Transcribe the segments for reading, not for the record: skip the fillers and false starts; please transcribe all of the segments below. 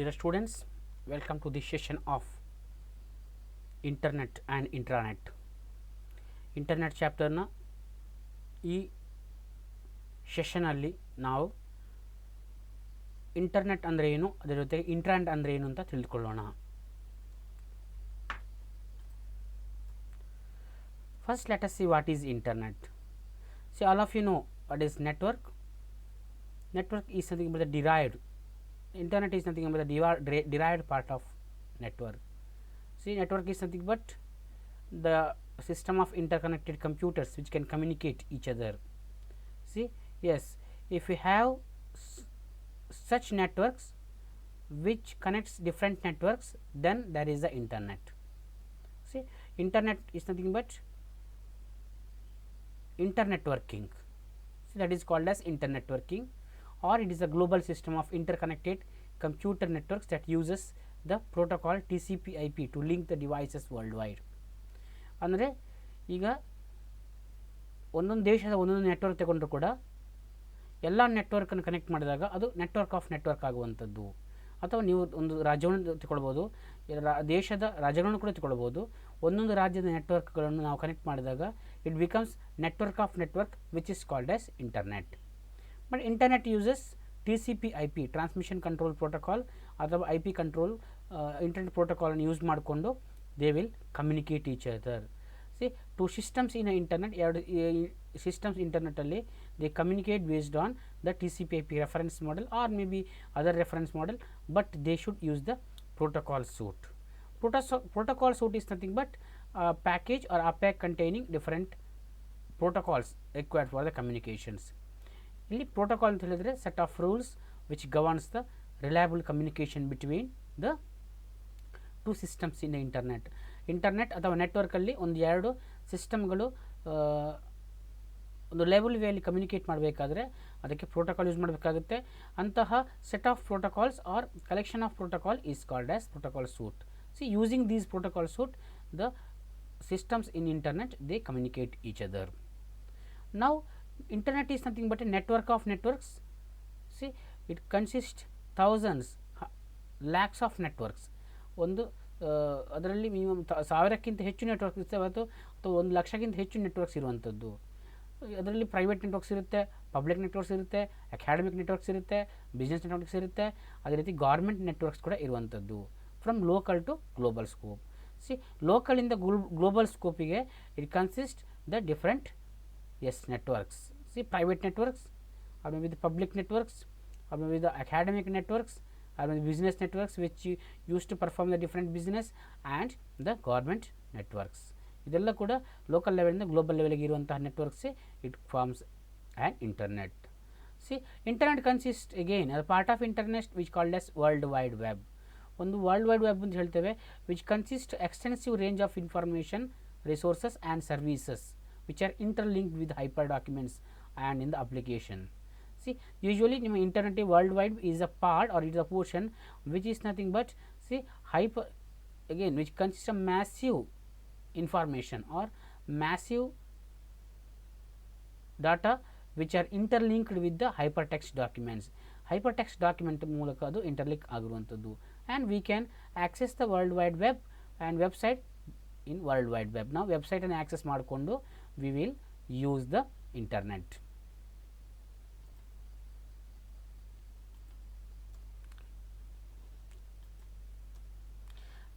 Dear students, welcome to this session of Internet and Intranet. Internet chapter ನ ಈ session ಅಲ್ಲಿ ನಾವು internet ಅಂದರೆ ಏನು, ಅದರ ಜೊತೆಗೆ ಇಂಟ್ರಾನೆಟ್ ಅಂದರೆ ಏನು ಅಂತ ತಿಳಿದುಕೊಳ್ಳೋಣ. First, let us see what is internet. See, all of you know what is network. Network is something but the derived. Internet is nothing but the derived part of network. See, network is nothing but the system of interconnected computers which can communicate each other. See, yes, if we have such networks which connects different networks, then there is the internet. See, internet is nothing but internetworking. See, that is called as internetworking, or it is a global system of interconnected computer networks that uses the protocol TCP/IP to link the devices worldwide. ಅಂದರೆ ಈಗ ಒಂದೊಂದು ದೇಶದ ಒಂದೊಂದು network ತಗೊಂಡ್ರು ಕೂಡ ಎಲ್ಲ ನೆಟ್ವರ್ಕನ್ನು connect ಮಾಡಿದಾಗ ಅದು ನೆಟ್ವರ್ಕ್ ಆಫ್ ನೆಟ್ವರ್ಕ್ ಆಗುವಂಥದ್ದು. ಅಥವಾ ನೀವು ಒಂದು ರಾಜ್ಯವನ್ನು ತಗೊಳ್ಬೋದು, ದೇಶದ ರಾಜ್ಯಗಳನ್ನು ಕೂಡ ತಗೊಳ್ಬೋದು. ಒಂದೊಂದು ರಾಜ್ಯದ ನೆಟ್ವರ್ಕ್ಗಳನ್ನು ನಾವು ಕನೆಕ್ಟ್ ಮಾಡಿದಾಗ it becomes network of network which is called as internet. But internet uses TCP/IP transmission control protocol ಅಥವಾ IP ಕಂಟ್ರೋಲ್ ಇಂಟರ್ನೆಟ್ ಪ್ರೋಟೋಕಾಲನ್ನು ಯೂಸ್ ಮಾಡಿಕೊಂಡು they will communicate each other. See, two systems in internet, ಎರಡು systems ಇಂಟರ್ನೆಟ್ಟಲ್ಲಿ they communicate based on the TCP/IP reference model or may be other reference model, but they should use the protocol suite. Protocol suite is nothing but a package or a pack containing different protocols required for the communications. ಇಲ್ಲಿ protocol ಅಂತ ಹೇಳಿದರೆ set of rules which governs the reliable communication between the two systems in internet. Internet ಅಥವಾ ನೆಟ್ವರ್ಕಲ್ಲಿ ಒಂದು ಎರಡು ಸಿಸ್ಟಮ್ಗಳು ಒಂದು level ವೇಯಲ್ಲಿ communicate ಮಾಡಬೇಕಾದ್ರೆ ಅದಕ್ಕೆ ಪ್ರೋಟೋಕಾಲ್ ಯೂಸ್ ಮಾಡಬೇಕಾಗುತ್ತೆ. ಅಂತಹ set of protocols or collection of protocol is called as protocol suite. See, using these protocol suite the systems in internet they communicate each other. Now internet is nothing but a network of networks. See, it consists thousands, lakhs of networks. ಒಂದು ಅದರಲ್ಲಿ minimum 1000ಕ್ಕಿಂತ ಹೆಚ್ಚು network ಇರ್ತವೆ ಅಥವಾ 1 ಲಕ್ಷಕ್ಕಿಂತ ಹೆಚ್ಚು networks ಇರುವಂಥದ್ದು. ಅದರಲ್ಲಿ private networks ಇರುತ್ತೆ, ಪಬ್ಲಿಕ್ ನೆಟ್ವರ್ಕ್ಸ್ ಇರುತ್ತೆ, ಅಕಾಡೆಮಿಕ್ ನೆಟ್ವರ್ಕ್ಸ್ ಇರುತ್ತೆ, ಬಿಸ್ನೆಸ್ ನೆಟ್ವರ್ಕ್ಸ್ ಇರುತ್ತೆ, ಅದೇ ರೀತಿ ಗೌರ್ಮೆಂಟ್ ನೆಟ್ವರ್ಕ್ಸ್ ಕೂಡ ಇರುವಂಥದ್ದು. From local to global scope. See, ಲೋಕಲಿಂದ ಗ್ಲೋಬಲ್ ಸ್ಕೋಪಿಗೆ it consist the different networks. See, private networks, or maybe the public networks, or maybe the academic networks, or maybe business networks which used to perform the different business, and the government networks. ಇದೆಲ್ಲ ಕೂಡ local ಲೆವೆಲಿಂದ global ಲೆವೆಲ್ಗೆ ಇರುವಂತಹ networks it forms an internet. See, internet consist again a part of internet which called as world wide web. ಒಂದು world wide web ಅಂತ ಹೇಳ್ತೇವೆ which consist extensive range of information, resources and services which are interlinked with hyper documents and in the application. See, usually internet worldwide is a part or it is a portion which is nothing but, see, hyper again which consists of massive information or massive data which are interlinked with the hypertext documents. Hypertext document ಮೂಲಕ ಅದು interlink ಆಗಿರುವಂಥದ್ದು, and we can access the world wide web and website in world wide web. ನಾವು website ಅನ್ನು access ಮಾಡಿಕೊಂಡು we will use the internet.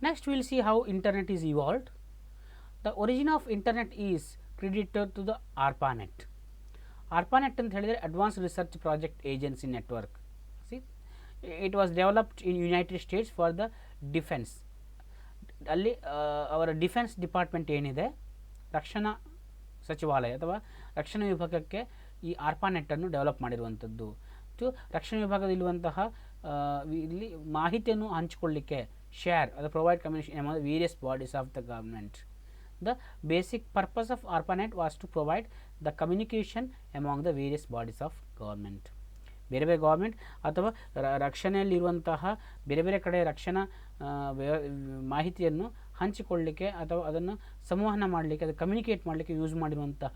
Next we will see how internet is evolved. The origin of internet is credited to the ARPANET. ARPANET ಅಂತ ಹೇಳಿದರೆ Advanced Research Project Agency Network. See, it was developed in United States for the defense. ಅಲ್ಲಿ ಅವರ defence department ಏನಿದೆ, ರಕ್ಷಣಾ ಸಚಿವಾಲಯ ಅಥವಾ ರಕ್ಷಣಾ ವಿಭಾಗಕ್ಕೆ ಈ ಆರ್ಪಾನೆಟ್ಟನ್ನು ಡೆವಲಪ್ ಮಾಡಿರುವಂಥದ್ದು. ರಕ್ಷಣಾ ವಿಭಾಗದಲ್ಲಿರುವಂತಹ ಇಲ್ಲಿ ಮಾಹಿತಿಯನ್ನು ಹಂಚಿಕೊಳ್ಳಲಿಕ್ಕೆ ಶೇರ್ ಅದು provide communication among the various bodies of the government. The basic purpose of ARPANET was to provide the communication among the various bodies of government. ಬೇರೆ ಬೇರೆ ಗೌರ್ಮೆಂಟ್ ಅಥವಾ ರಕ್ಷಣೆಯಲ್ಲಿರುವಂತಹ ಬೇರೆ ಬೇರೆ ಕಡೆ ರಕ್ಷಣಾ ಮಾಹಿತಿಯನ್ನು ಹಂಚಿಕೊಳ್ಳಲಿಕ್ಕೆ ಅಥವಾ ಅದನ್ನು ಸಂವಹನ ಮಾಡಲಿಕ್ಕೆ, ಅದು ಕಮ್ಯುನಿಕೇಟ್ ಮಾಡಲಿಕ್ಕೆ ಯೂಸ್ ಮಾಡಿರುವಂತಹ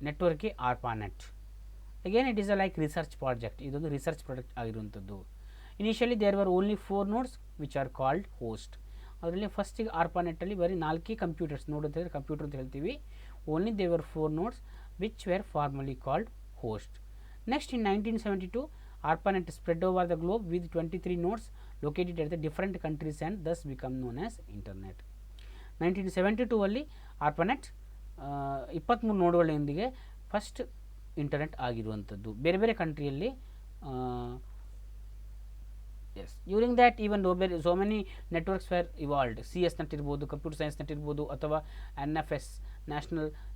ನೆಟ್ವರ್ಕ್ಗೆ ARPANET. Again it is a like research project, ಇದೊಂದು ರಿಸರ್ಚ್ ಪ್ರಾಜೆಕ್ಟ್ ಆಗಿರುವಂಥದ್ದು. Initially there were only 4 nodes which are called host. ಅದರಲ್ಲಿ ಫಸ್ಟಿಗೆ ಆರ್ಪಾನೆಟ್ಟಲ್ಲಿ ಬರೀ 4 ಕಂಪ್ಯೂಟರ್ಸ್ ನೋಡುತ್ತೆ, ಕಂಪ್ಯೂಟರ್ ಅಂತ ಹೇಳ್ತೀವಿ. Only they were 4 nodes which were formally called host. Next in 1972 ARPANET spread over the globe with 23 nodes located at the different countries and thus become known as internet. 1972 ಅಲ್ಲಿ ARPANET 23 ನೋಡ್ಗಳೊಂದಿಗೆ first internet ಆಗಿರುವಂಥದ್ದು ಬೇರೆ ಬೇರೆ ಕಂಟ್ರಿಯಲ್ಲಿ. Yes, during that even so many networks were evolved. CS net ಇರ್ಬೋದು, computer science net ಇರ್ಬೋದು, ಅಥವಾ NFS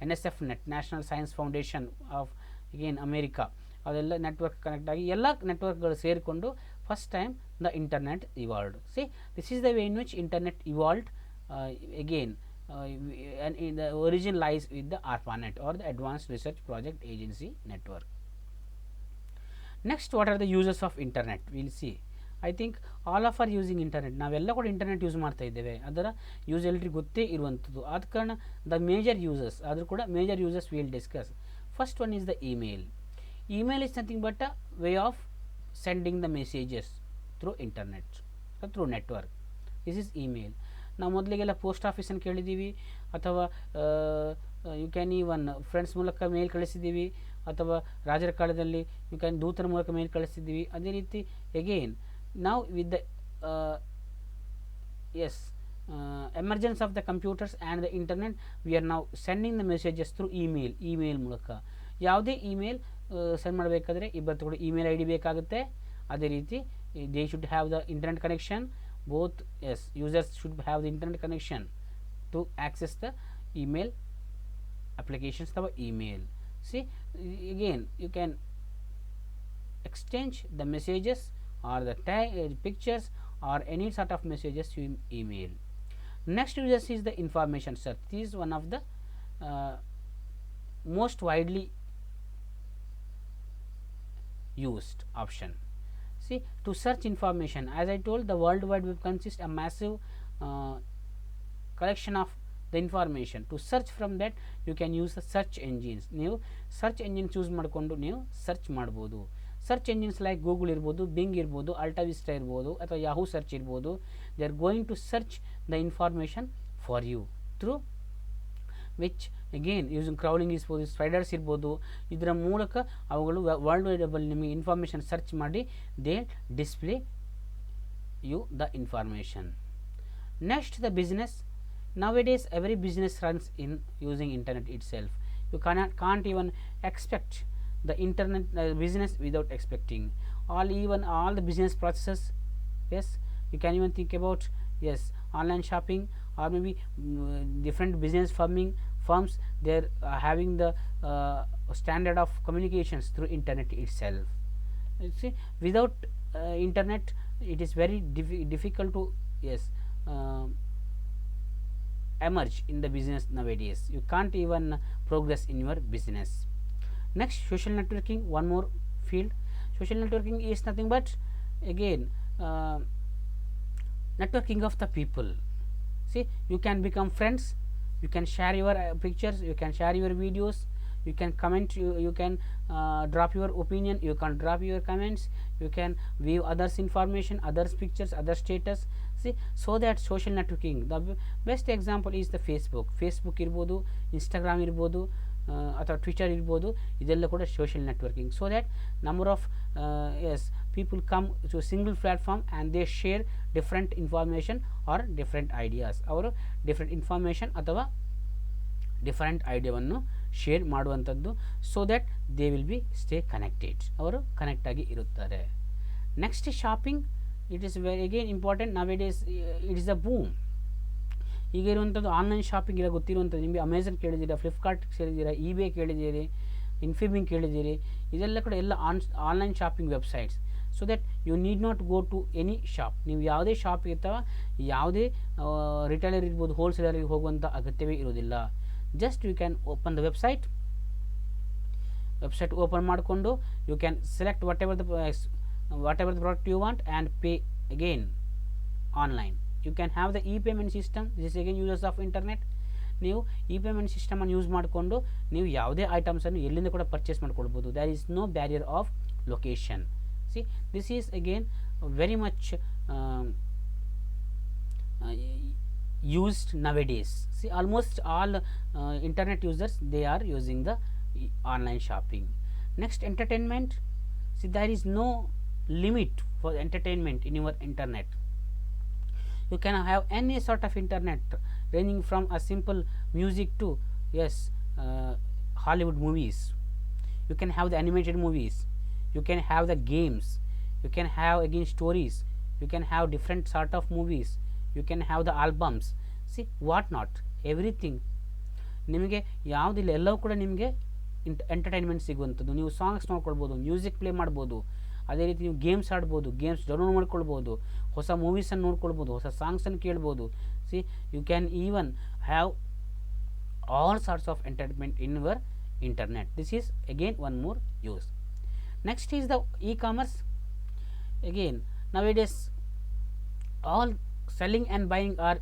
NSF net, national science foundation of again America, ಅದೆಲ್ಲ network connect ಆಗಿ ಎಲ್ಲ ನೆಟ್ವರ್ಕ್ಗಳು ಸೇರಿಕೊಂಡು first time the internet evolved. See this is the way in which internet evolved again. The origin lies with the ARPANET or the Advanced Research Project Agency Network. Next, what are the uses of internet? We'll see. I think all of are using internet. ನಾವೆಲ್ಲ ಕೂಡ internet use ಮಾಡ್ತಾ ಇದ್ದೇವೆ, ಅದರ use ಎಲ್ರಿಗೂ ಗೊತ್ತೇ ಇರುವಂಥದ್ದು. ಆದ ಕಾರಣ ದ ಮೇಜರ್ ಯೂಸಸ್, ಆದರೂ ಕೂಡ major uses will discuss. First one is the email. Email is nothing but a way of sending the messages through internet or through network. This is email. ನಾವು ಮೊದಲಿಗೆಲ್ಲ post ಆಫೀಸನ್ನು ಕೇಳಿದ್ದೀವಿ, ಅಥವಾ you can even friends ಮೂಲಕ ಮೇಲ್ ಕಳಿಸಿದ್ದೀವಿ, ಅಥವಾ ರಾಜರ ಕಾಲದಲ್ಲಿ you can ದೂತರ ಮೂಲಕ ಮೇಲ್ ಕಳಿಸಿದ್ದೀವಿ. ಅದೇ ರೀತಿ ಎಗೇನ್ ನಾವು with the emergence of the computers and the internet, we are now sending the messages through email ಮೂಲಕ. ಯಾವುದೇ ಇಮೇಲ್ ಸೆಂಡ್ ಮಾಡಬೇಕಾದ್ರೆ ಇಬ್ಬರು ಕೂಡ ಇಮೇಲ್ ID ಬೇಕಾಗುತ್ತೆ. ಅದೇ ರೀತಿ they should have the internet connection. Both users should have the internet connection to access the email applications of email. See, again you can exchange the messages or the pictures or any sort of messages to email. Next uses is the information search. This is one of the most widely used option. See, to search information, as I told, the World Wide Web consists a massive collection of the information. To search from that, you can use the search engines. ನೀವು search engine choose ಮಾಡಿಕೊಂಡು ನೀವು search ಮಾಡ್ಬೋದು. Search engines like Google ಇರ್ಬೋದು, Bing ಇರ್ಬೋದು, AltaVista ಇರ್ಬೋದು, ಅಥವಾ Yahoo search ಇರ್ಬೋದು. They are going to search the information for you through which again using crawling ಇರ್ಬೋದು, ಸ್ಪೈಡರ್ಸ್ ಇರ್ಬೋದು. ಇದರ ಮೂಲಕ ಅವುಗಳು ವರ್ಲ್ಡ್ ವೈಡ್ ವೆಬಲ್ಲಿ ನಿಮಗೆ ಇನ್ಫಾರ್ಮೇಷನ್ ಸರ್ಚ್ ಮಾಡಿ they display you the information. Next the business. Nowadays every business runs in using internet itself. You can't even expect the internet business without expecting all the business processes. Yes, you can even think about online shopping, or maybe different business firms they are having the standard of communications through internet itself. You see, without internet it is very difficult to emerge in the business nowadays. You can't even progress in your business. Next, social networking, one more field. Social networking is nothing but again networking of the people. See, you can become friends, you can share your pictures, you can share your videos, you can comment, you can drop your opinion, you can drop your comments, you can view others information, others pictures, other status. See, so that social networking, the best example is the Facebook ಇರ್ಬೋದು, Instagram ಇರ್ಬೋದು, ಅಥವಾ Twitter ಇರ್ಬೋದು. ಇದೆಲ್ಲ ಕೂಡ social networking. So that number of people come to a single platform and they share different information or different ideas. ಅವರು different information ಅಥವಾ different ಐಡಿಯಾವನ್ನು share ಮಾಡುವಂಥದ್ದು. So that they will be stay connected, ಅವರು connect ಆಗಿ ಇರುತ್ತಾರೆ. Next shopping. It is very again important. Nowadays it is a boom. ಈಗ ಇರುವಂಥದ್ದು online shopping ಎಲ್ಲ ಗೊತ್ತಿರುವಂಥದ್ದು. ನಿಮಗೆ ಅಮೆಝಾನ್ ಕೇಳಿದ್ದೀರಾ, ಫ್ಲಿಪ್ಕಾರ್ಟ್ ಕೇಳಿದ್ದೀರಾ, eBay ಕೇಳಿದ್ದೀರಿ, ಇನ್ಫಿಬಿಮ್ ಕೇಳಿದ್ದೀರಿ. ಇದೆಲ್ಲ ಕೂಡ ಎಲ್ಲ online shopping websites. So that you need not go to any shop. ನೀವು ಯಾವುದೇ ಶಾಪ್ ಅಥವಾ ಯಾವುದೇ ರಿಟೇಲರ್ ಇರ್ಬೋದು, ಹೋಲ್ಸೇಲರಿಗೆ ಹೋಗುವಂಥ ಅಗತ್ಯವೇ ಇರೋದಿಲ್ಲ. Just you can open the website open ಮಾಡಿಕೊಂಡು you can select whatever the product you want and pay again online. You can have the e-payment system. This is again uses of internet. ನೀವು ಈ payment ಸಿಸ್ಟಮನ್ನು use ಮಾಡಿಕೊಂಡು ನೀವು ಯಾವುದೇ ಐಟಮ್ಸನ್ನು ಎಲ್ಲಿಂದ ಕೂಡ purchase ಮಾಡ್ಕೊಳ್ಬೋದು. There is no barrier of location. See this is again very much used nowadays. See, almost all internet users, they are using the online shopping. Next, entertainment. See, there is no limit for entertainment in your internet. You can have any sort of internet, ranging from a simple music to, yes, Hollywood movies. You can have the animated movies, you can have the games, you can have again stories, you can have different sort of movies, you can have the albums. See, what not, everything ನಿಮಗೆ ಯಾವುದಿಲ್ಲ ಎಲ್ಲವೂ ಕೂಡ ನಿಮಗೆ entertainment ಸಿಗುವಂಥದ್ದು. ನೀವು songs ನೋಡ್ಕೊಳ್ಬೋದು, music play ಮಾಡ್ಬೋದು, ಅದೇ ರೀತಿ ನೀವು ಗೇಮ್ಸ್ ಆಡ್ಬೋದು, ಗೇಮ್ಸ್ ಡೌನ್ಲೋಡ್ ಮಾಡ್ಕೊಳ್ಬೋದು, ಹೊಸ ಮೂವೀಸನ್ನು ನೋಡ್ಕೊಳ್ಬೋದು, ಹೊಸ ಸಾಂಗ್ಸನ್ನು ಕೇಳ್ಬೋದು. See you can even have all sorts of entertainment in your internet. This is again one more use. Next is the e-commerce. Again, nowadays all selling and buying are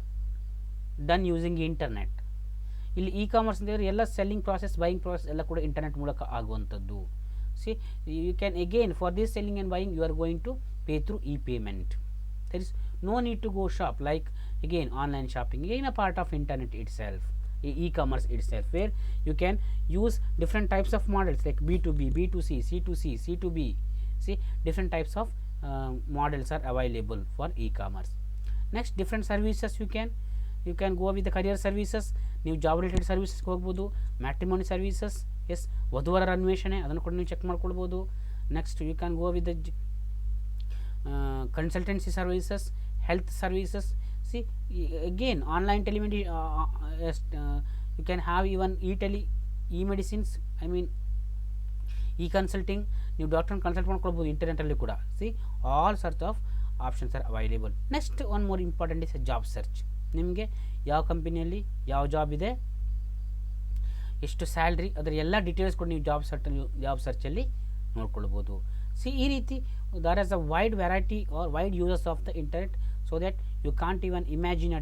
done using internet. ಇಲ್ಲಿ E commerce ಅಂತಂದರೆ ಎಲ್ಲ selling process, buying process ಎಲ್ಲ ಕೂಡ internet ಮೂಲಕ ಆಗುವಂಥದ್ದು. See you can again for this selling and buying you are going to pay through e payment. There is no need to go shop like again online shopping. Again a part of internet itself, e-commerce itself, where you can use different types of models like B2B, B2C, C2C, C2B. See, different types of models are available for e-commerce. Next, different services you can go with the career services. ನೀವು job related ಸರ್ವಿಸಸ್ಗೆ ಹೋಗ್ಬೋದು. Matrimony services, S, ವಧುವರರ ಅನ್ವೇಷಣೆ, ಅದನ್ನು ಕೂಡ ನೀವು check ಮಾಡ್ಕೊಳ್ಬೋದು. Next you can go with the consultancy services, health services. See, again online telemedicine, you can have even e-medicines, I mean e-consulting. ನೀವು ಡಾಕ್ಟರ್ನ consult ಮಾಡ್ಕೊಳ್ಬೋದು ಇಂಟರ್ನೆಟಲ್ಲಿ ಕೂಡ. C all sorts of options are available. Next one more important is job search. ನಿಮಗೆ ಯಾವ ಕಂಪನಿಯಲ್ಲಿ ಯಾವ job ಇದೆ, ಎಷ್ಟು ಸ್ಯಾಲ್ರಿ, ಅದರ ಎಲ್ಲ ಡೀಟೇಲ್ಸ್ ಕೂಡ ನೀವು ಜಾಬ್ ಸರ್ಚಲ್ಲಿ ನೋಡ್ಕೊಳ್ಬೋದು. ಸಿ ಈ ರೀತಿ there is a wide variety or wide uses of the internet, so that you can't even imagine a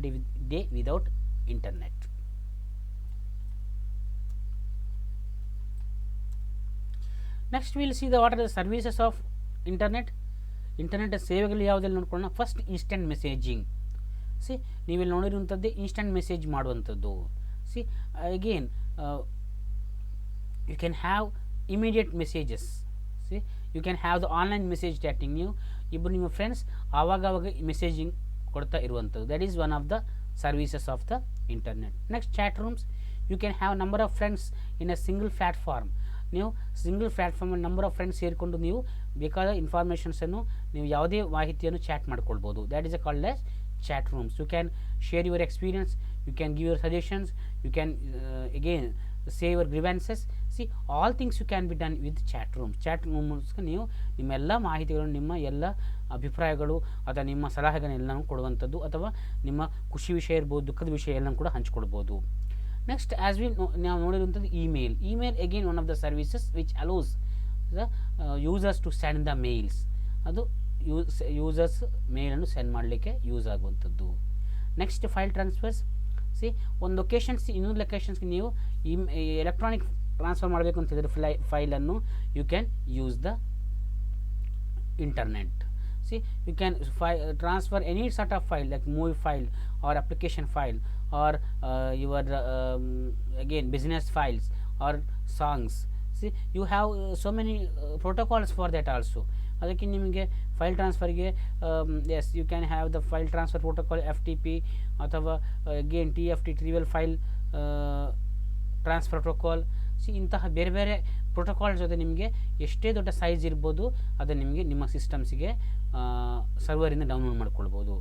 day without internet. Next we will see what are the services of internet. Internet ಸೇವೆಗಳು ಯಾವುದೆಲ್ಲ ನೋಡ್ಕೊಳ್ಳೋಣ. First instant messaging. See ನೀವಿಲ್ಲಿ ನೋಡಿರುವಂಥದ್ದೇ instant message ಮಾಡುವಂಥದ್ದು. See again you can have immediate messages. See you can have the online message chatting. ನೀವು ಇಬ್ಬರು ನಿಮ್ಮ friends ಆವಾಗವಾಗ ಮೆಸೇಜಿಂಗ್ ಕೊಡ್ತಾ ಇರುವಂಥದ್ದು. That is one of the services of the internet. Next chat rooms. You can have number of friends in a single platform. ನೀವು single ಪ್ಲ್ಯಾಟ್ಫಾರ್ಮಲ್ಲಿ number of friends ಸೇರಿಕೊಂಡು ನೀವು ಬೇಕಾದ ಇನ್ಫಾರ್ಮೇಷನ್ಸನ್ನು, ನೀವು ಯಾವುದೇ ಮಾಹಿತಿಯನ್ನು ಚಾಟ್ ಮಾಡ್ಕೊಳ್ಬೋದು. That is a called as chat rooms. You can share your experience, you can give your suggestions, you can again say your grievances. See, all things you can be done with chat rooms. chat rooms ನೀವು ನಿಮ್ಮ ಎಲ್ಲ ಮಾಹಿತಿಗಳನ್ನು, ನಿಮ್ಮ ಎಲ್ಲ ಅಭಿಪ್ರಾಯಗಳು ಅಥವಾ ನಿಮ್ಮ ಸಲಹೆಗಳನ್ನೆಲ್ಲನೂ ಕೊಡುವಂಥದ್ದು, ಅಥವಾ ನಿಮ್ಮ ಖುಷಿ ವಿಷಯ ಇರ್ಬೋದು, ದುಃಖದ ವಿಷಯ ಎಲ್ಲನೂ ಕೂಡ ಹಂಚ್ಕೊಳ್ಬೋದು. ನೆಕ್ಸ್ಟ್ ಆ್ಯಸ್ ವಿ ನಾವು ನೋಡಿರುವಂಥದ್ದು email. Again one of the services which allows the users to send the mails. ಅದು ಯೂಸರ್ಸ್ ಮೇಲನ್ನು ಸೆಂಡ್ ಮಾಡಲಿಕ್ಕೆ ಯೂಸ್ ಆಗುವಂಥದ್ದು. Next file transfers. ಸಿ ಒಂದು ಲೊಕೇಶನ್ಸ್ ಇನ್ನೊಂದು ಲೊಕೇಶನ್ಸ್ಗೆ ನೀವು ಎಲೆಕ್ಟ್ರಾನಿಕ್ ಟ್ರಾನ್ಸ್ಫರ್ ಮಾಡಬೇಕು ಅಂತ ಹೇಳಿದ್ರೆ ಫೈಲನ್ನು you can use the internet. See you can transfer any sort of file like movie file or application file or your again business files or songs. See you have so many protocols for that also. ಅದಕ್ಕೆ ನಿಮಗೆ file ಟ್ರಾನ್ಸ್ಫರ್ಗೆ as you can have the file transfer protocol FTP ಅಥವಾ again TFT trivial file transfer protocol. See ಇಂತಹ ಬೇರೆ ಬೇರೆ protocol ಜೊತೆ ನಿಮಗೆ ಎಷ್ಟೇ ದೊಡ್ಡ ಸೈಜ್ ಇರ್ಬೋದು ಅದನ್ನು ನಿಮಗೆ ನಿಮ್ಮ ಸಿಸ್ಟಮ್ಸಿಗೆ ಸರ್ವರಿಂದ ಡೌನ್ಲೋಡ್ ಮಾಡ್ಕೊಳ್ಬೋದು.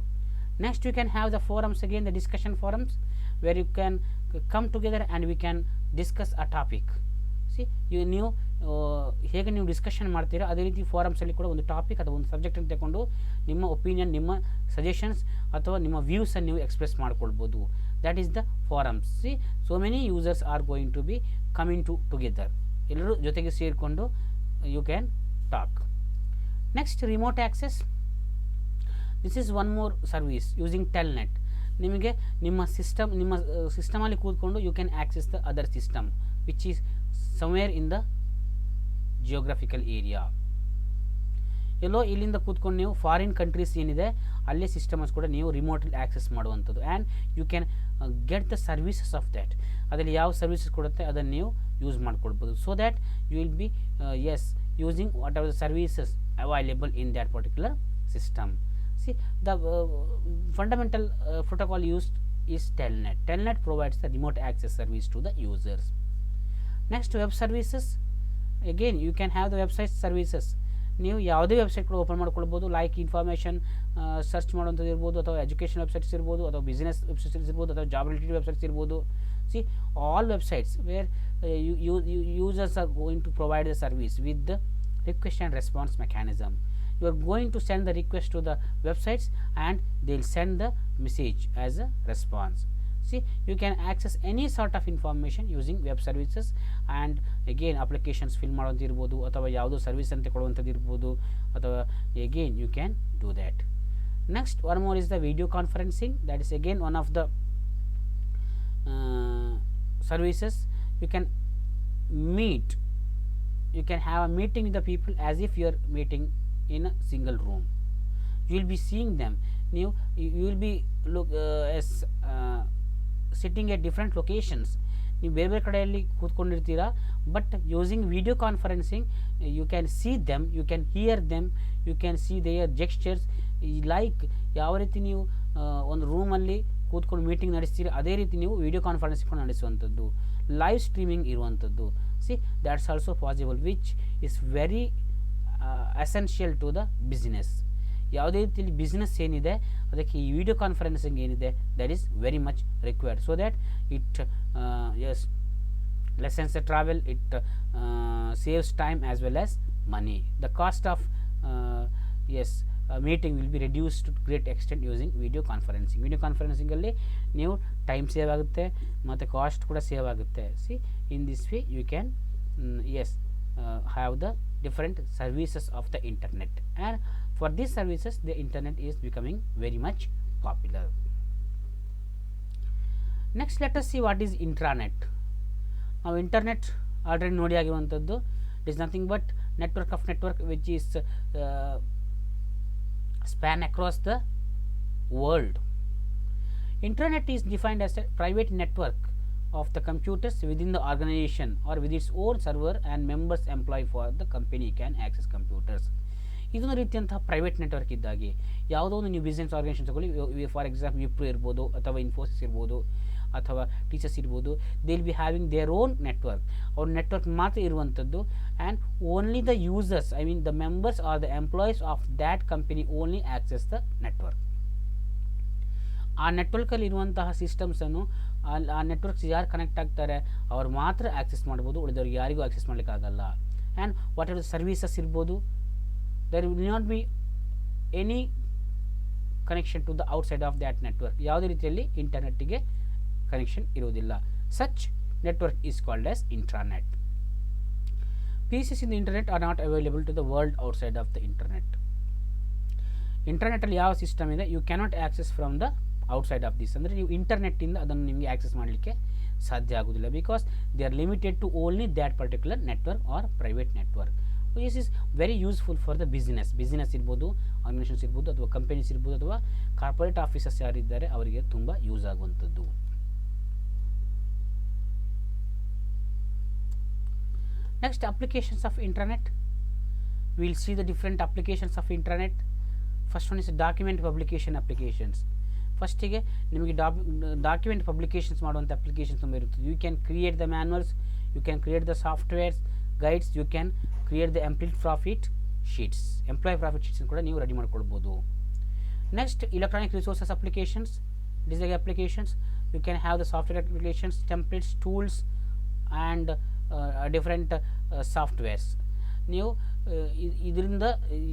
Next you can have the forums. Again the discussion forums where you can come together and we can discuss a topic. See ನೀವು ಹೇಗೆ ನೀವು ಡಿಸ್ಕಷನ್ ಮಾಡ್ತೀರೋ ಅದೇ ರೀತಿ ಫೋರಮ್ಸಲ್ಲಿ ಕೂಡ ಒಂದು ಟಾಪಿಕ್ ಅಥವಾ ಒಂದು ಸಬ್ಜೆಕ್ಟನ್ನು ತಗೊಂಡು ನಿಮ್ಮ ಒಪಿನಿಯನ್, ನಿಮ್ಮ ಸಜೆಷನ್ಸ್ ಅಥವಾ ನಿಮ್ಮ ವ್ಯೂಸನ್ನು ನೀವು ಎಕ್ಸ್ಪ್ರೆಸ್ ಮಾಡ್ಕೊಳ್ಬೋದು. That is the forums. See so many users are going to be coming together. ಎಲ್ಲರೂ ಜೊತೆಗೆ ಸೇರಿಕೊಂಡು you can talk. Next remote access. This is one more service using Telnet. ನಿಮಗೆ ನಿಮ್ಮ ಸಿಸ್ಟಮಲ್ಲಿ ಕೂತ್ಕೊಂಡು you can access the other system which is somewhere in the geographical area. ಎಲ್ಲೋ ಇಲ್ಲಿಂದ ಕೂತ್ಕೊಂಡು ನೀವು ಫಾರಿನ್ ಕಂಟ್ರೀಸ್ ಏನಿದೆ ಅಲ್ಲೇ ಸಿಸ್ಟಮ್ಸ್ ಕೂಡ ನೀವು ರಿಮೋಟಲ್ಲಿ ಆಕ್ಸೆಸ್ ಮಾಡುವಂಥದ್ದು. And you can get the services of that. ಅದರಲ್ಲಿ ಯಾವ ಸರ್ವಿಸಸ್ ಕೊಡುತ್ತೆ ಅದನ್ನು ನೀವು ಯೂಸ್ ಮಾಡ್ಕೊಳ್ಬೋದು. So that you will be using whatever the services available in that particular system. See, the fundamental protocol used is Telnet. Telnet provides the remote access service to the users. Next, web services. Again, you can have the website services. ನೀವು ಯಾವುದೇ website ಕೂಡ open ಮಾಡ್ಕೊಳ್ಬೋದು. Like information search ಮಾಡುವಂಥದ್ದು ಇರ್ಬೋದು, ಅಥವಾ education websites ಇರ್ಬೋದು, ಅಥವಾ business websites ಇರ್ಬೋದು, ಅಥವಾ ಜಾಬ್ ರಿಲೇಟೆಡ್ ವೆಬ್ಸೈಟ್ಸ್ ಇರ್ಬೋದು. See all websites where users are going to provide the service with the request and response mechanism. You are going to send the request to the websites and they will send the message as a response. See, you can access any sort of information using web services. And again, applications fill ಮಾಡೋದು ಇರ್ಬೋದು, ಅಥವಾ ಯಾವುದೋ service ಅಂತ ಕೊಡುವಂಥದ್ದು ಇರ್ಬೋದು, ಅಥವಾ again you can do that. Next, one more is the video conferencing. That is again one of the services. You can meet, you can have a meeting with the people as if you are meeting in a single room. You will be seeing them. You will be sitting at different locations. ನೀವು ಬೇರೆ ಬೇರೆ ಕಡೆಯಲ್ಲಿ ಕೂತ್ಕೊಂಡಿರ್ತೀರಾ, but using video conferencing you can see them, you can hear them, you can see their gestures. Like ಯಾವ ರೀತಿ ನೀವು ಒಂದು ರೂಮಲ್ಲಿ ಕೂತ್ಕೊಂಡು ಮೀಟಿಂಗ್ ನಡೆಸ್ತೀರಿ, ಅದೇ ರೀತಿ ನೀವು ವಿಡಿಯೋ ಕಾನ್ಫರೆನ್ಸಿಂಗ್ ನಡೆಸುವಂಥದ್ದು, ಲೈವ್ ಸ್ಟ್ರೀಮಿಂಗ್ ಇರುವಂಥದ್ದು. See that's also possible, which is very essential to the business. ಯಾವುದೇ ರೀತಿಯಲ್ಲಿ ಬಿಸ್ನೆಸ್ ಏನಿದೆ ಅದಕ್ಕೆ ಈ ವಿಡಿಯೋ ಕಾನ್ಫರೆನ್ಸಿಂಗ್ ಏನಿದೆ that is very much required. So that it lessens the travel, it saves time as well as money. The cost of meeting will be reduced to great extent using video conferencing. Video conferencing ಅಲ್ಲಿ ನೀವು time save ಆಗುತ್ತೆ ಮತ್ತು cost ಕೂಡ save ಆಗುತ್ತೆ. See in this way you can have the different services of the internet, and for these services the internet is becoming very much popular. Next, let us see what is intranet. ನಾವು internet already ನೋಡಿ ಆಗಿರುವಂಥದ್ದು. It is nothing but network of network which is span across the world. Internet is defined as a private network of the computers within the organisation or with its own server and members employ for the company can access computers. ಇದೊಂದು ರೀತಿಯಂತಹ private network ಇದ್ದಾಗೆ ಯಾವುದೋ ಒಂದು ನೀವು business organisation ತಗೊಳ್ಳಿ, for example Wipro ಇರ್ಬೋದು, ಅಥವಾ ಇನ್ಫೋಸಿಸ್ ಇರ್ಬೋದು, ಅಥವಾ ಟೀಚರ್ಸ್ ಇರ್ಬೋದು. They will be having their own network. ಅವ್ರ ನೆಟ್ವರ್ಕ್ ಮಾತ್ರ ಇರುವಂಥದ್ದು. And only the users, I mean the members are the employees of that company only access the network. ಆ ನೆಟ್ವರ್ಕಲ್ಲಿ ಇರುವಂತಹ ಸಿಸ್ಟಮ್ಸನ್ನು ಆ ನೆಟ್ವರ್ಕ್ಸ್ ಯಾರು ಕನೆಕ್ಟ್ ಆಗ್ತಾರೆ ಅವ್ರು ಮಾತ್ರ ಆಕ್ಸೆಸ್ ಮಾಡ್ಬೋದು, ಉಳಿದವ್ರಿಗೆ ಯಾರಿಗೂ ಆಕ್ಸೆಸ್ ಮಾಡಲಿಕ್ಕಾಗಲ್ಲ. ಆ್ಯಂಡ್ ವಾಟ್ ಎವರ್ ಸರ್ವೀಸಸ್ ಇರ್ಬೋದು, there will not be any connection to the outside of that network. ಯಾವುದೇ ರೀತಿಯಲ್ಲಿ ಇಂಟರ್ನೆಟ್ಗೆ ಕನೆಕ್ಷನ್ ಇರುವುದಿಲ್ಲ. Such network is called as intranet. Pieces in the internet are not available to the world outside of the internet. ಇಂಟರ್ನೆಟ್ಟಲ್ಲಿ ಯಾವ ಸಿಸ್ಟಮ್ ಇದೆ you cannot access from the outside of this. ಅಂದರೆ ನೀವು ಇಂಟರ್ನೆಟ್ಟಿಂದ ಅದನ್ನು ನಿಮಗೆ ಆಕ್ಸೆಸ್ ಮಾಡಲಿಕ್ಕೆ ಸಾಧ್ಯ ಆಗೋದಿಲ್ಲ, because they are limited to only that particular network or private network. This is very useful for the business ಇರ್ಬೋದು, ಆರ್ಗನೈಸೇಷನ್ಸ್ ಇರ್ಬೋದು, ಅಥವಾ ಕಂಪನೀಸ್ ಇರ್ಬೋದು, ಅಥವಾ ಕಾರ್ಪೊರೇಟ್ ಆಫೀಸರ್ಸ್ ಯಾರಿದ್ದಾರೆ ಅವರಿಗೆ ತುಂಬ ಯೂಸ್ ಆಗುವಂಥದ್ದು. Next, applications of internet. Will see the different applications of internet. First one is document publication applications. ಫಸ್ಟಿಗೆ ನಿಮಗೆ ಡಾಕ್ಯುಮೆಂಟ್ ಪಬ್ಲಿಕೇಶನ್ಸ್ ಮಾಡುವಂಥ ಅಪ್ಲಿಕೇಶನ್ಸ್ ತುಂಬ ಇರುತ್ತದೆ. You can create the manuals, you can create the softwares, guides, you can create the employ profit sheets ಕೂಡ ನೀವು ready ಮಾಡ್ಕೊಳ್ಬೋದು. Next, electronic resources applications, design applications. You can have the software applications, templates, tools and different softwares. ನೀವು ಇದರಿಂದ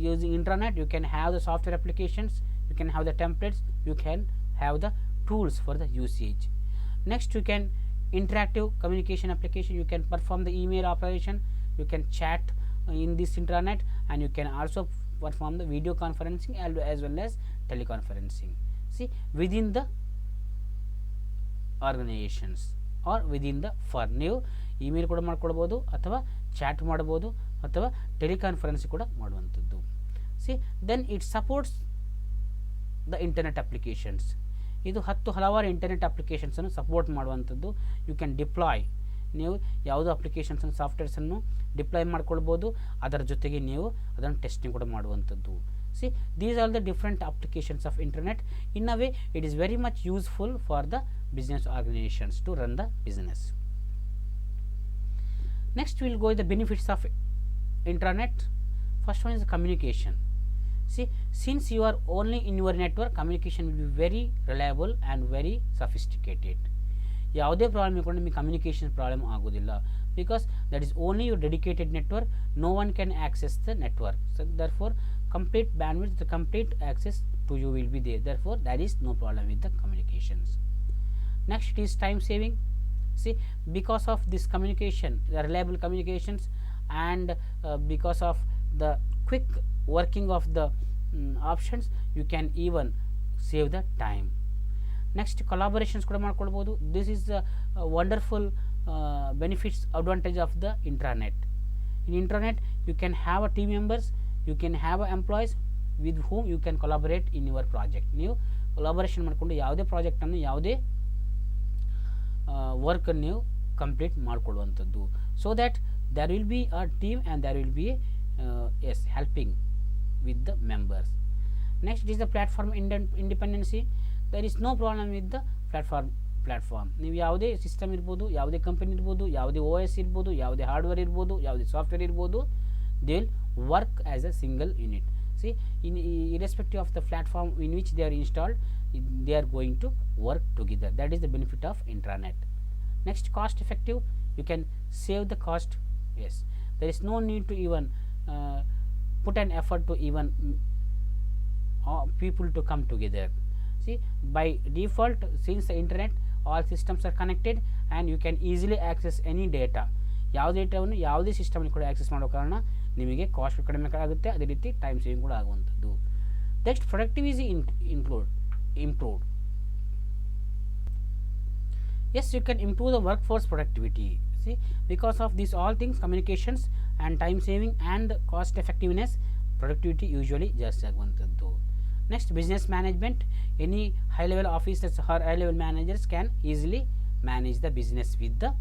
using internet you can have the software applications, you can have the templates, you can have the tools for the usage. Next, you can interactive communication application, you can perform the email operation, you can chat in this intranet, and you can also perform the video conferencing as well as teleconferencing. See, within the organisations are within the firm. ನೀವು email ಕೂಡ ಮಾಡ್ಕೊಳ್ಬೋದು ಅಥವಾ chat ಮಾಡ್ಬೋದು ಅಥವಾ teleconference ಕೂಡ ಮಾಡುವಂಥದ್ದು. See then it supports the internet applications. ಇದು ಹಲವಾರು ಇಂಟರ್ನೆಟ್ ಅಪ್ಲಿಕೇಶನ್ಸನ್ನು ಸಪೋರ್ಟ್ ಮಾಡುವಂಥದ್ದು. ಯು ಕ್ಯಾನ್ ಡಿಪ್ಲಾಯ್, ನೀವು ಯಾವುದೋ ಅಪ್ಲಿಕೇಶನ್ಸನ್ನು ಸಾಫ್ಟ್ವೇರ್ಸನ್ನು ಡಿಪ್ಲಾಯ್ ಮಾಡ್ಕೊಳ್ಬೋದು, ಅದರ ಜೊತೆಗೆ ನೀವು ಅದನ್ನು ಟೆಸ್ಟಿಂಗ್ ಕೂಡ ಮಾಡುವಂಥದ್ದು. See these are the different applications of internet. In a way it is very much useful for the business organisations to run the business. Next we will go with the benefits of intranet. First one is communication. See, since you are only in your network, communication will be very reliable and very sophisticated. ಯಾವುದೇ problem ಇಟ್ಕೊಂಡು ನಿಮಗೆ communication problem ಆಗೋದಿಲ್ಲ, because that is only your dedicated network. No one can access the network. So therefore complete bandwidth, the complete access to you will be there. Therefore that is no problem with the communications. Next it is time saving. See, because of this communication, the reliable communications, and because of the quick working of the options, you can even save the time. Next, collaborations ಕೂಡ ಮಾಡ್ಕೊಳ್ಬೋದು. This is the wonderful benefits, advantage of the intranet. In intranet you can have a team members, you can have employees with whom you can collaborate in your project. ನೀವು collaboration ಮಾಡಿಕೊಂಡು ಯಾವುದೇ ಪ್ರಾಜೆಕ್ಟನ್ನು, ಯಾವುದೇ ವರ್ಕನ್ನು ನೀವು complete ಮಾಡಿಕೊಳ್ಳುವಂಥದ್ದು. So that there will be a team and there will be yes, helping with the members. Next is the platform independency. There is no problem with the platform. ನೀವು ಯಾವುದೇ system ಇರ್ಬೋದು, ಯಾವುದೇ ಕಂಪನಿ ಇರ್ಬೋದು, ಯಾವುದೇ ಓ S ಇರ್ಬೋದು, ಯಾವುದೇ hardware ಇರ್ಬೋದು, ಯಾವುದೇ ಸಾಫ್ಟ್ವೇರ್ ಇರ್ಬೋದು, they will work as a single unit. See, irrespective of the platform in which they are installed, they are going to work together. That is the benefit of intranet. Next, cost effective. You can save the cost. Yes, there is no need to even put an effort to even people to come together. See, by default, since the internet, all systems are connected and you can easily access any data. ಯಾವ ಡೇಟಾವನ್ನು ಯಾವುದೇ ಸಿಸ್ಟಮಲ್ಲಿ ಕೂಡ access ಮಾಡೋ ಕಾರಣ ನಿಮಗೆ cost ಕಡಿಮೆ ಆಗುತ್ತೆ, ಅದೇ ರೀತಿ ಟೈಮ್ ಸೇವಿಂಗ್ ಕೂಡ ಆಗುವಂಥದ್ದು. Next, productivity improved. Yes, you can improve the workforce productivity. See, because of these all things, communications and time saving and cost effectiveness, productivity usually ಜಾಸ್ತಿ ಆಗುವಂಥದ್ದು. Next, business management. Any high level officers or high level managers can easily manage the business with the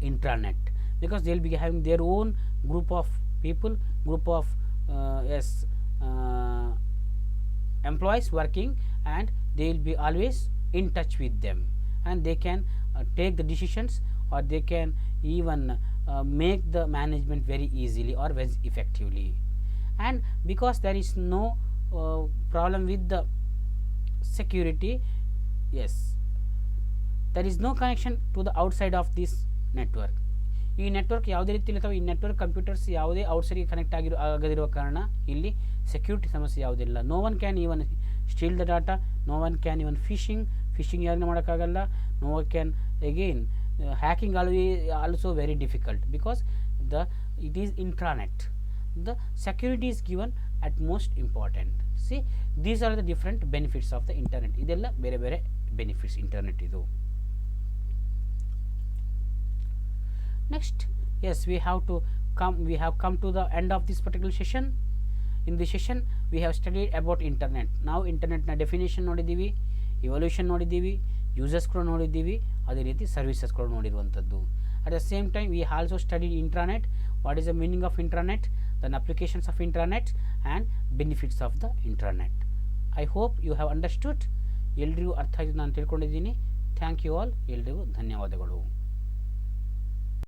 intranet, because they will be having their own group of people, group of employees working, and they will be always in touch with them, and they can take the decisions, or they can even make the management very easily or very effectively. And because there is no problem with the security, yes, there is no connection to the outside of this network. ಈ network ಯಾವುದೇ ರೀತಿಯಲ್ಲಿ ಅಥವಾ ಈ network computers ಯಾವುದೇ ಔಟ್ಸೈಡ್ಗೆ connect ಆಗದಿರುವ ಕಾರಣ ಇಲ್ಲಿ security ಸಮಸ್ಯೆ ಯಾವುದಿಲ್ಲ. No one can even steal the data, no one can even phishing ಯಾರನ್ನ ಮಾಡೋಕ್ಕಾಗಲ್ಲ. No one can again hacking also very difficult, because it is intranet. The security is given at most important. See, these are the different benefits of the internet. ಇದೆಲ್ಲ ಬೇರೆ ಬೇರೆ benefits internet ಇದು. Next, yes, we have come to the end of this particular session. In this session we have studied about internet. Now internet na definition ನೋಡಿದ್ದೀವಿ, evolution ನೋಡಿದ್ದೀವಿ, users ಕೂಡ ನೋಡಿದ್ದೀವಿ, ಅದೇ ರೀತಿ ಸರ್ವಿಸಸ್ ಕೂಡ ನೋಡಿರುವಂಥದ್ದು. At the same time we also studied intranet. What is the meaning of intranet, then applications of intranet, and benefits of the intranet. I hope you have understood. ಎಲ್ರಿಗೂ ಅರ್ಥ ಆಗಿದೆ ನಾನು ತಿಳ್ಕೊಂಡಿದ್ದೀನಿ. Thank you all. ಎಲ್ರಿಗೂ ಧನ್ಯವಾದಗಳು.